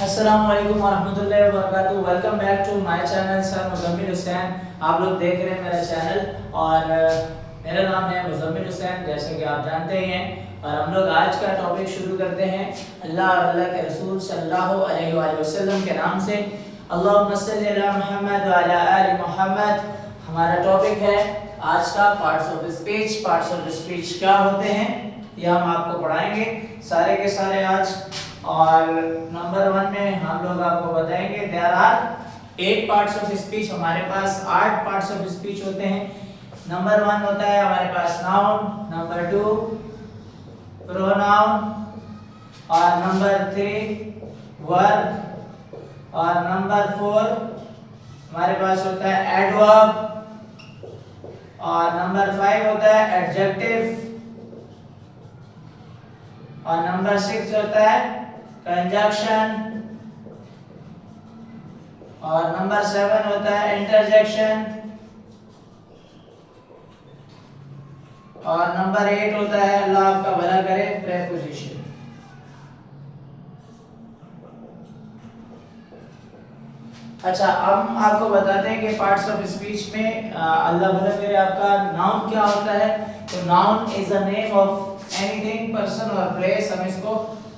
अस्सलाम वालेकुम वरहमतुल्लाहि वबरकातुहू। Welcome back to my channel sir Muzammil Hussain. आप लोग देख रहे हैं मेरा चैनल और मेरा नाम है मुज़म्मिल हुसैन, जैसे कि आप जानते ही हैं। और हम लोग आज का टॉपिक शुरू करते हैं अल्लाह और अल्लाह के रसूल सल्लल्लाहु अलैहि वसल्लम के नाम से। अल्लाहुम्मा सल्ली अला मुहम्मद व अला आलि मुहम्मद। हमारा टॉपिक है आज का parts of speech. Parts of speech क्या होते हैं ये हम आपको पढ़ाएंगे सारे के सारे आज। और नंबर 1 में हम लोग आपको बताएंगे there are 8 parts of speech. हमारे पास 8 पार्ट्स ऑफ स्पीच होते हैं। नंबर 1 होता है हमारे पास नाउन, नंबर 2 प्रोनाउन, और नंबर 3 वर्ब, और नंबर 4 हमारे पास होता है एडवर्ब, और नंबर 5 होता है एडजेक्टिव, और नंबर 6 होता है कंजंक्शन, और नंबर 7 होता है इंटरजेक्शन, और नंबर 8 होता है अल्लाह आपका भला करे प्रेपोजिशन। अच्छा, अब हम आपको बताते हैं कि पार्ट्स ऑफ स्पीच में अल्लाह भला करे आपका नाउन क्या होता है। तो noun is a name of anything, person और प्लेस। हम इसको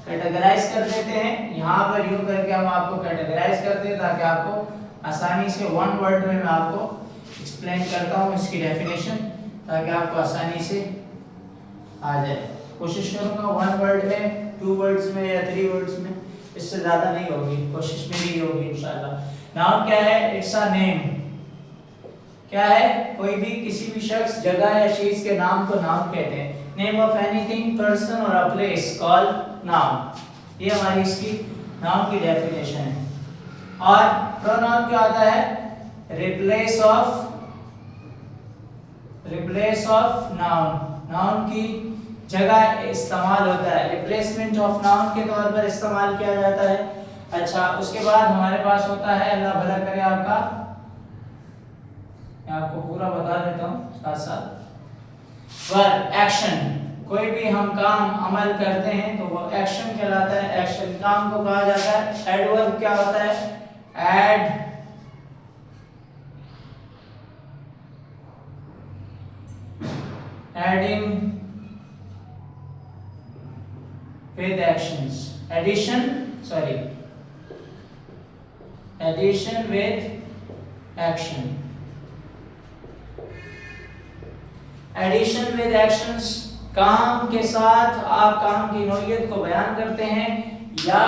कैटेगराइज कर देते हैं। यहाँ पर यूं करके हम आपको कैटेगराइज करते हैं ताकि आपको आसानी से वन वर्ड में मैं आपको एक्सप्लेन करता हूँ इसकी डेफिनेशन, ताकि आपको आसानी से आ जाए। कोशिश करूँगा 1 वर्ड में, 2 वर्ड्स में या 3 वर्ड्स में, इससे ज़्यादा नहीं होगी, कोशिश मेरी होगी इंशाल्लाह। नाउन क्या है? It's a name. क्या है? कोई भी किसी भी शख्स, जगह या चीज़ के नाम को नाउन कहते हैं। नेम ऑफ एनीथिंग, पर्सन और अ प्लेस कॉल्ड नाउन। ये हमारी इसकी नाउन की डेफिनेशन है। और प्रोनाउन क्या होता है? Replace of noun. नाउन की जगह इस्तेमाल होता है, रिप्लेसमेंट ऑफ नाउन के तौर पर इस्तेमाल किया जाता है। अच्छा, उसके बाद हमारे पास होता है, अल्लाह भला करे आपका, मैं आपको पूरा बता देता हूँ साथ साथ। Verb, action. कोई भी हम काम अमल करते हैं तो वो एक्शन कहलाता है। एक्शन काम को कहा जाता है। एडवर्ब क्या होता है? Add, adding with actions, addition with action. Addition with actions, काम के साथ आप काम की नौइयत को बयान करते हैं, या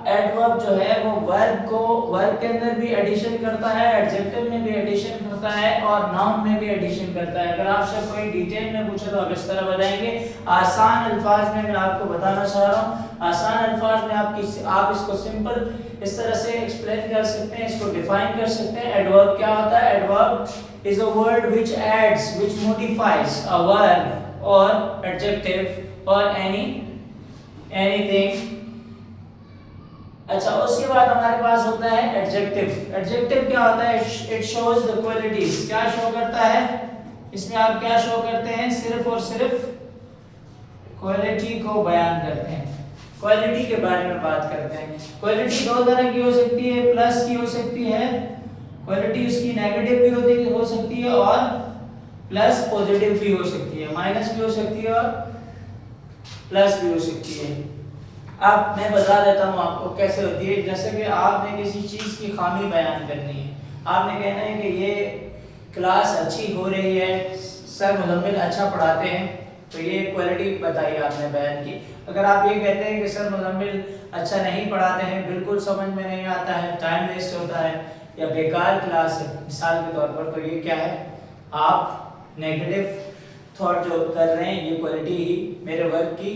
एडवर्ब जो है वो वर्ब के अंदर भी एडिशन करता है, एडजेक्टिव में भी एडिशन करता है, और नाउन में भी एडिशन करता है। अगर आपसे कोई डिटेल में पूछे तो आप इस तरह बताएंगे। आसान अल्फाज में मैं आपको बताना चाह रहा हूँ। आसान अल्फाज में आप इसको सिंपल इस तरह से एक्सप्लेन कर सकते हैं, इसको डिफाइन कर सकते हैं। एडवर्ब क्या होता है? Adverb is a word which aids, which modifies a verb or adjective or anything। अच्छा, उसके बाद हमारे पास होता है एडजेक्टिव। एडजेक्टिव क्या होता है? It shows the qualities. क्या शो करता है? इसमें आप क्या शो करते हैं? सिर्फ और सिर्फ क्वालिटी को बयान करते हैं, क्वालिटी के बारे में बात करते हैं। क्वालिटी 2 तरह की हो सकती है, प्लस की हो सकती है, क्वालिटी उसकी नेगेटिव भी हो सकती है, और प्लस पॉजिटिव भी हो सकती है, माइनस भी हो सकती है, और प्लस भी हो सकती है। अब मैं बता देता हूँ आपको कैसे होती है। जैसे कि आपने किसी चीज़ की खामी बयान करनी है, आपने कहना है कि ये क्लास अच्छी हो रही है, सर मुज़म्मिल अच्छा पढ़ाते हैं, तो ये क्वालिटी बताइए आपने बयान की। अगर आप ये कहते हैं कि सर मुज़म्मिल अच्छा नहीं पढ़ाते हैं, बिल्कुल समझ में नहीं आता है, टाइम वेस्ट होता है, या बेकार क्लास है मिसाल के तौर पर, तो ये क्या है? आप नेगेटिव थॉट जो कर रहे हैं, ये क्वालिटी ही मेरे वर्क की,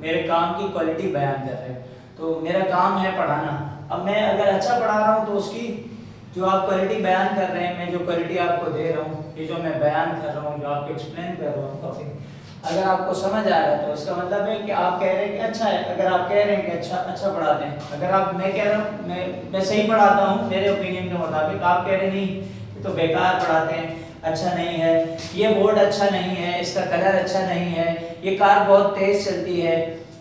मेरे काम की क्वालिटी बयान कर रहे हैं। तो मेरा काम है पढ़ाना। अब मैं अगर अच्छा पढ़ा रहा हूँ तो उसकी जो आप क्वालिटी बयान कर रहे हैं, मैं जो क्वालिटी आपको दे रहा हूँ, ये जो मैं बयान कर रहा हूँ, जो आपको एक्सप्लेन कर रहा हूँ टॉपिक, अगर आपको समझ आ रहा है तो इसका मतलब है कि आप कह रहे हैं कि अच्छा है। अगर आप कह रहे हैं कि अच्छा पढ़ाते हैं, अगर मैं कह रहा हूँ मैं सही पढ़ाता हूँ मेरे ओपिनियन के मुताबिक, आप कह रहे नहीं ये तो बेकार पढ़ाते हैं, अच्छा नहीं है, ये बोर्ड अच्छा नहीं है, इसका कलर अच्छा नहीं है, ये कार बहुत तेज चलती है,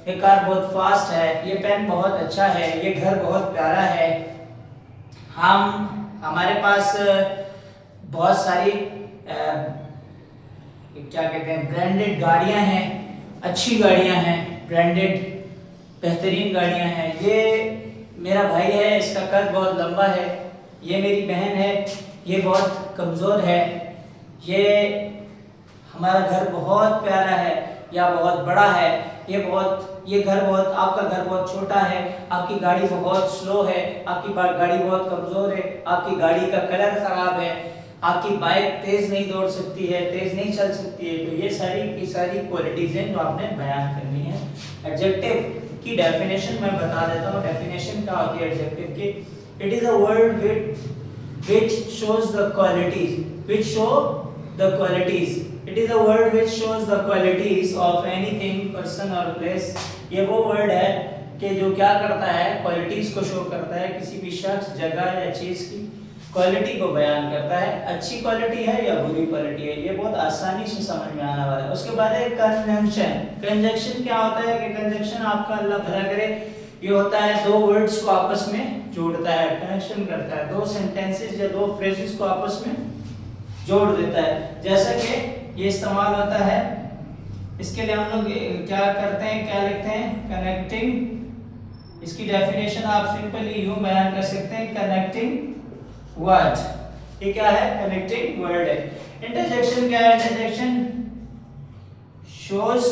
ये कार बहुत फास्ट है, ये पेन बहुत अच्छा है, ये घर बहुत प्यारा है। हमारे पास बहुत सारी क्या कहते हैं ब्रांडेड गाड़ियां हैं, अच्छी गाड़ियां हैं, ब्रांडेड बेहतरीन गाड़ियां हैं। ये मेरा भाई है, इसका कद बहुत लंबा है। ये मेरी बहन है, ये बहुत कमज़ोर है। ये हमारा घर बहुत प्यारा है या बहुत बड़ा है। ये घर बहुत, आपका घर बहुत छोटा है, आपकी गाड़ी बहुत स्लो है, आपकी गाड़ी बहुत कमज़ोर है, आपकी गाड़ी का कलर ख़राब है, आपकी बाइक तेज़ नहीं दौड़ सकती है, तेज़ नहीं चल सकती है। तो ये सारी की सारी क्वालिटीज़ हैं जो आपने बयान करनी है। एडजेक्टिव की डेफिनेशन मैं बता देता हूँ। डेफिनेशन क्या होती है एडजेक्टिव की? It is a word which shows the qualities, which show the qualities. It is a word which shows the qualities of anything, person or place. ये वो वर्ड है कि जो क्या करता है, क्वालिटीज को शो करता है, किसी भी शख्स, जगह या चीज की क्वालिटी को बयान करता है। अच्छी क्वालिटी है या बुरी क्वालिटी है, ये बहुत आसानी से समझ में आने वाला है। उसके बाद है कंजंक्शन। कंजंक्शन क्या होता है कि कंजंक्शन आपका अल्लाह भला करे, ये होता है दो वर्ड्स को आपस में जोड़ता है, कनेक्शन करता है, दो सेंटेंसेस या दो फ्रेजेस को आपस में जोड़ देता है। जैसा कि ये इस्तेमाल होता है, इसके लिए हम लोग क्या करते हैं, क्या लिखते हैं? कनेक्टिंग। इसकी डेफिनेशन आप सिंपली यूं बयान कर सकते हैं, कनेक्टिंग वर्ड। ये क्या है? कनेक्टिंग वर्ड है। इंटरजेक्शन क्या है? Interjection shows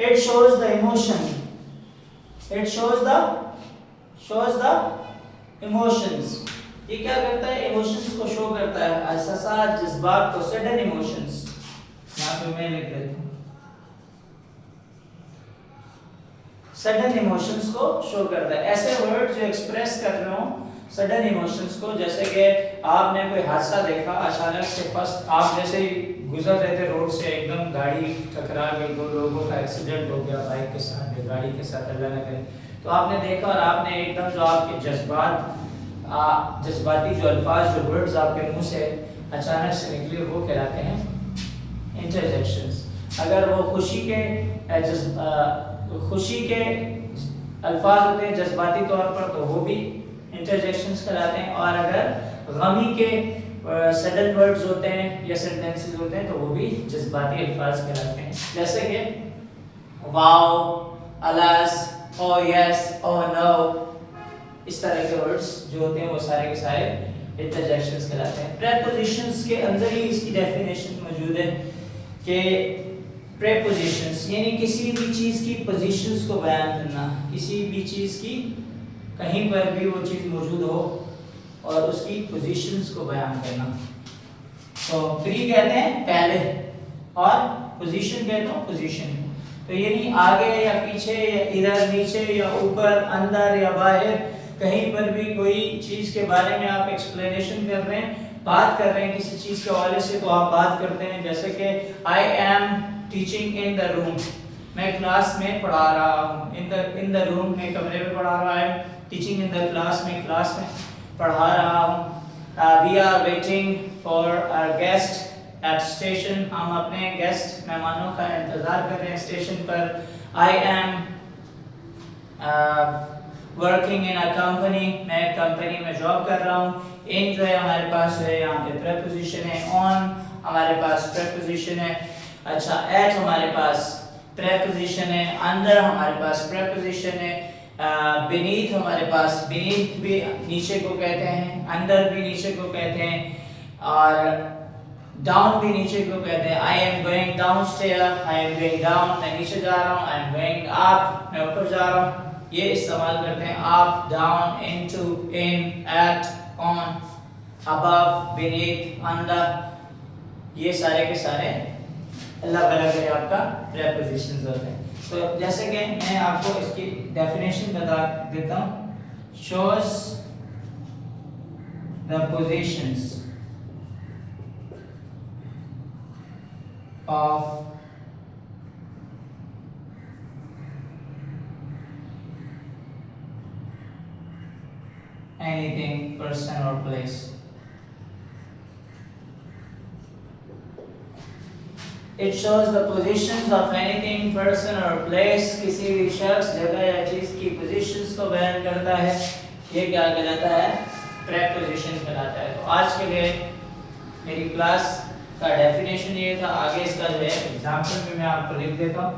it shows the emotion, it shows the emotions। ये क्या करता है? इमोशंस को शो करता है, एहसास, जज्बात को, सडन इमोशंस। यहाँ पे मैं लिख देता हूँ, सडन इमोशंस को शो करता है। ऐसे वर्ड जो एक्सप्रेस कर रहे हो सडन इमोशंस को, जैसे कि आपने कोई हादसा देखा, अचानक से फर्स्ट आप जैसे ही गुजर रहे थे रोड से, एकदम गाड़ी टकरा गई, दो लोगों का एक्सीडेंट हो गया, बाइक के साथ या गाड़ी के साथ, अल्लाह न करे। तो आपने देखा और आपने एकदम जो आपके जज्बाती जो अल्फाज, जो वर्ड्स आपके मुंह से अचानक से निकले, वो कहलाते हैं इंटरजेक्शंस। अगर वो खुशी के अल्फाज होते हैं जज्बाती तौर पर, तो वो भी इंटरजेक्शंस कहलाते हैं। और अगर गमी के सडन वर्ड्स होते हैं या सेंटेंसेस होते हैं, तो वो भी जज्बाती अल्फाज कहलाते हैं। जैसे कि wow, alas, oh yes, oh no, इस तरह के वर्ड्स जो होते हैं वो सारे के सारे इंटरजेक्शंस कहलाते हैं। प्रेपोजिशंस के अंदर ही इसकी डेफिनेशन मौजूद है कि प्रेपोजिशंस यानी किसी भी चीज़ की पोजीशंस को बयान करना, किसी भी चीज़ की कहीं पर भी वो चीज़ मौजूद हो और उसकी पोजीशंस को बयान करना। तो प्री कहते हैं पहले और पोजीशन कहते हैं पोजीशन। तो यानी आगे या पीछे या इधर नीचे या ऊपर, अंदर या बाहर, कहीं पर भी कोई चीज़ के बारे में आप एक्सप्लेनेशन कर रहे हैं, बात कर रहे हैं किसी चीज़ के हवाले से, तो आप बात करते हैं। जैसे कि I am teaching in the room, मैं क्लास में पढ़ा रहा हूँ। इन द रूम में कमरे में पढ़ा रहा है, टीचिंग इन द क्लास में क्लास में पढ़ा रहा हूँ। We are waiting for our guest at station, हम अपने गेस्ट मेहमानों का इंतज़ार कर रहे हैं स्टेशन पर। I am working in a company, मैं कंपनी में जॉब कर रहा हूँ। इन जो है हमारे पास है यहाँ पे प्रेपोजिशन है, ऑन हमारे पास प्रेपोजिशन है, अच्छा एट हमारे पास प्रेपोजिशन है, अंदर हमारे पास प्रेपोजिशन है, beneath हमारे पास, beneath भी नीचे को कहते हैं, अंदर भी नीचे को कहते हैं, और डाउन भी नीचे को कहते हैं। I am going downstairs, I am going down, मैं नीचे जा रहा हूँ, I am going up, मैं ऊपर जा रहा हूँ। ये इस्तेमाल करते हैं up, down, into, in, at, on, above, beneath, under, ये सारे के सारे अल्लाह भला करे आपका प्रेपोजिशंस होते हैं। तो जैसे कि मैं आपको इसकी डेफिनेशन बता देता हूँ, shows the positions of anything, person or place। It shows the positions of anything, person or place. किसी भी शख्स, जगह या चीज की positions को बयान करता है। ये क्या कहलाता है? Preposition कहलाता है। तो आज के लिए मेरी क्लास का डेफिनेशन ये था। आगे इसका जो है एग्जाम्पल में मैं आपको लिख देता हूँ।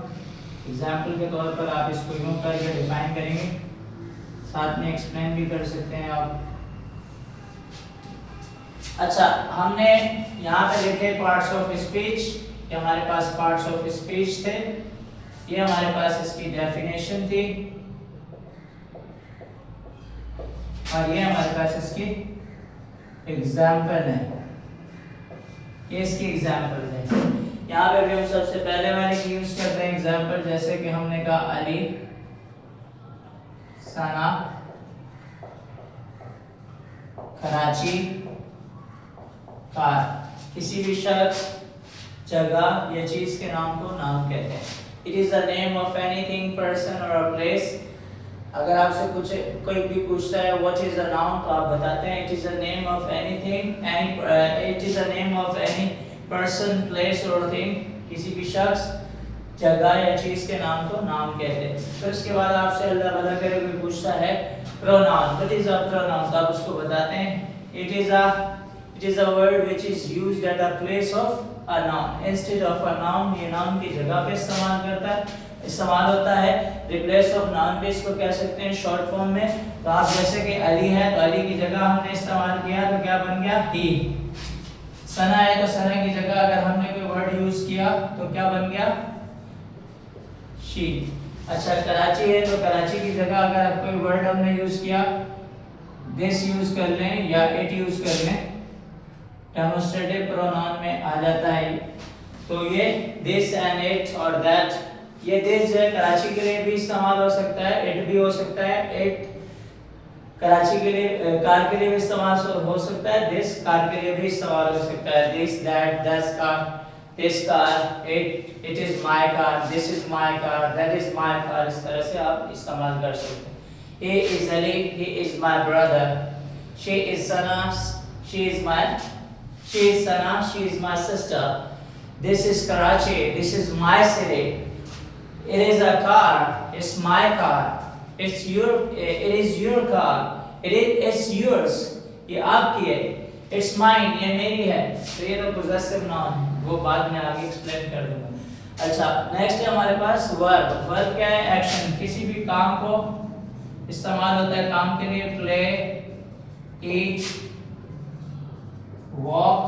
एग्जाम्पल के तौर पर आप इसको यूँ करके डिफाइन करेंगे, साथ में एक्सप्लेन भी कर सकते हैं आप। अच्छा, हमने यहाँ पे लिखे पार्ट्स ऑफ स्पीच। ये हमारे पास पार्ट्स ऑफ स्पीच थे, ये हमारे पास इसकी डेफिनेशन थी, और ये हमारे पास इसकी एग्जाम्पल है। ये इसकी एग्जाम्पल है। यहाँ पे भी हम सबसे पहले वाले की यूज करते हैं एग्जाम्पल, जैसे कि हमने कहा अली, सना, कराची, कार। किसी भी शख्स, जगह या चीज के नाम को नाम कहते हैं। It is the name of anything, person और अ प्लेस। अगर आपसे कोई भी पूछता है व्हाट इज द नाउन, तो आप बताते हैं it is the name of anything, it is the name of any person, place और थिंग। किसी भी शख्स, जगह या चीज के नाम को नाम कहते हैं। फिर उसके बाद आपसे अल्लाह भला करे कोई पूछता है pronoun, what is a pronoun, तो आप उसको बताते हैं it is a word which is used at a place of a noun instead of a noun। ये noun की जगह पे इस्तेमाल होता है। रिप्लेस ऑफ नाउन पे इसको कह सकते हैं शॉर्ट फॉर्म में। तो आप जैसे कि अली है, तो अली की जगह हमने इस्तेमाल किया तो क्या बन गया? ही। सना है तो सना की जगह अगर हमने कोई वर्ड यूज किया तो क्या बन गया? शी। अच्छा, कराची है तो कराची की जगह अगर कोई वर्ड हमने यूज किया, दिस यूज कर लें या इट यूज कर लें, डेमोस्ट्रेटिव प्रोनाउन में आ जाता है। तो ये दिस एंड इट और दैट, ये दिस जो है कराची के लिए भी इस्तेमाल हो सकता है, इट भी हो सकता है। इट कराची के लिए, कार के लिए भी इस्तेमाल हो सकता है, दिस कार के लिए भी इस्तेमाल हो सकता है। This, that, this car, this car, it is my car, this is my car, that is my car. इस तरह से आप इस्तेमाल कर सकते हैं। he is Ali, he is my brother, she is Sana, she is Sana, she is my sister. This is Karachi, this is my city. It is a car, it's my car. It is your car. It's yours, ये आपकी है। It's mine, ये मेरी है। तो ये तो possessive noun है, वो बाद में आगे एक्सप्लेन कर दूंगा। अच्छा, नेक्स्ट है हमारे पास वर्ब। वर्ब क्या है? एक्शन। किसी भी काम को इस्तेमाल होता है काम के लिए। प्ले, ईट, वॉक,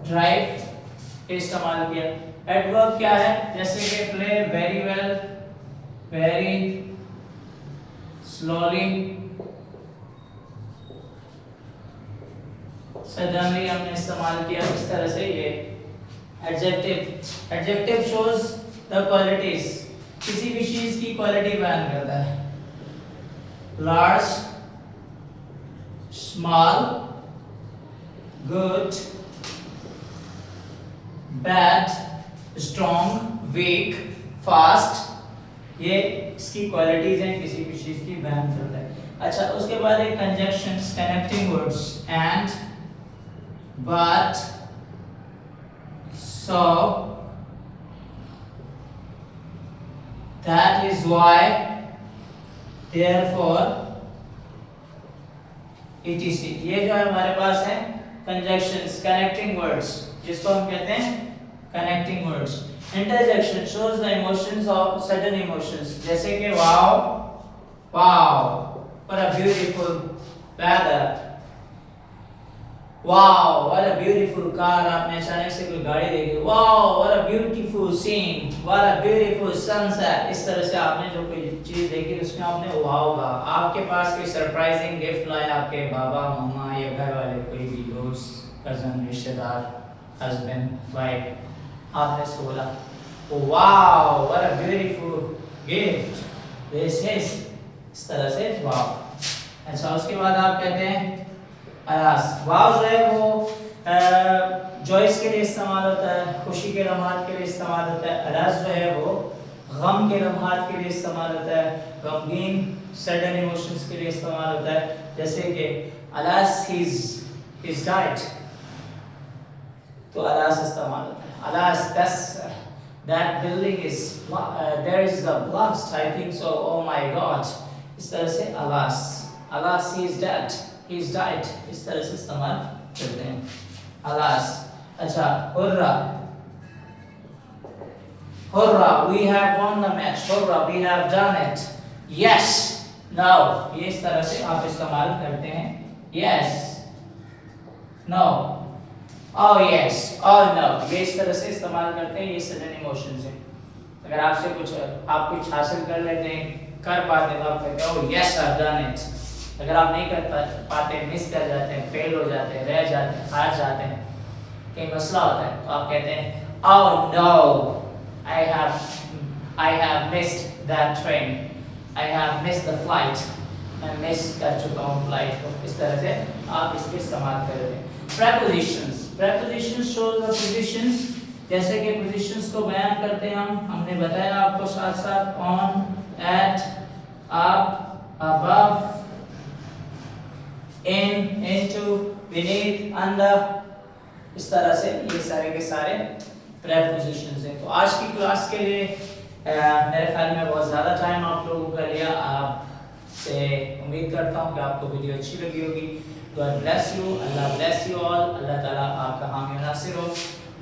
ड्राइव इस्तेमाल किया। एडवर्ब क्या है? जैसे कि play very well, very slowly, suddenly हमने इस्तेमाल किया। इस तरह से ये adjective. Adjective shows the qualities, किसी भी चीज की क्वालिटी बयान करता है। Large, small, good, bad, strong, weak, fast, ये इसकी क्वालिटीज हैं, किसी भी चीज की बयान करता है। अच्छा, उसके बाद एक conjunctions, connecting words, and, but, so, that is why, therefore, etc। ये जो है हमारे पास है conjunctions, connecting words, जिसको हम कहते हैं connecting words। Interjection shows the emotions of sudden emotions, जैसे कि wow, what a beautiful weather, wow, what a beautiful car। आपने अचानक से कोई गाड़ी देखी, wow, what a beautiful scene, what a beautiful sunset। इस तरह से आपने जो कोई चीज देखी उसमें आपने wow कहा। आपके पास कोई सरप्राइजिंग गिफ्ट लाया आपके बाबा, मम्मा या घर वाले, कोई भी दोस्त, कजन, रिश्तेदार, हस्बैंड, वाइफ, आपने उसको बोला wow, what a beautiful gift this is। इस तरह से wow। अच्छा, उसके बाद आप कहते हैं अलास। वाव जो है वो जॉयस के लिए इस्तेमाल होता है, खुशी के लम्हात के लिए इस्तेमाल होता है। अलास जो है वो गम के लम्हात के लिए इस्तेमाल होता है, गमगीन सडन इमोशंस के लिए इस्तेमाल होता है। जैसे कि अलास हिज डाइट, तो alas इस्तेमाल होता है. Alas, that building is there is a blast, I think so. Oh my God. इस तरह से alas. Alas, he is dead. He is died. इस तरह से इस्तेमाल करते हैं. Alas. अच्छा, hurrah. Hurrah, we have won the match. Hurrah, we have done it. Yes. No. ये इस तरह से आप इस्तेमाल करते हैं. Yes. No. Oh yes, oh no, ये इस तरह से इस्तेमाल करते हैं. ये सडन इमोशंस है. अगर आपसे आप कुछ हासिल कर लेते हैं, कर पाते हैं, तो आप कहते हो yes I've done it. अगर आप नहीं कर पाते, मिस कर जाते हैं, फेल हो जाते हैं, रह जाते हैं, हार जाते हैं, कहीं मसला होता है, तो आप कहते हैं oh no, I have missed that train, I have missed the flight. मैं मिस कर चुका हूँ फ्लाइट को. इस तरह से आप इसके इस्तेमाल कर रहे हैं. Prepositions. Prepositions shows the positions. जैसे कि positions को बयान करते हैं हमने बताया आपको साथ साथ on, at, up, above, in, into, beneath, under. इस तरह से ये सारे के सारे prepositions हैं. तो आज की क्लास के लिए मेरे ख्याल में बहुत ज़्यादा टाइम आप लोगों का लिया. आप से उम्मीद करता हूँ कि आपको वीडियो अच्छी लगी होगी. God bless you, Allah bless you all. अल्लाह ताला आपका हामी और नासिर हो.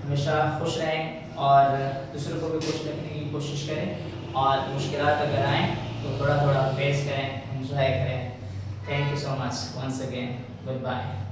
हमेशा खुश रहें और दूसरों को भी खुश रखने की कोशिश करें. और मुश्किलात अगर आएँ तो थोड़ा थोड़ा फेस करें, एंजॉय करें. Thank you so much once again. Goodbye.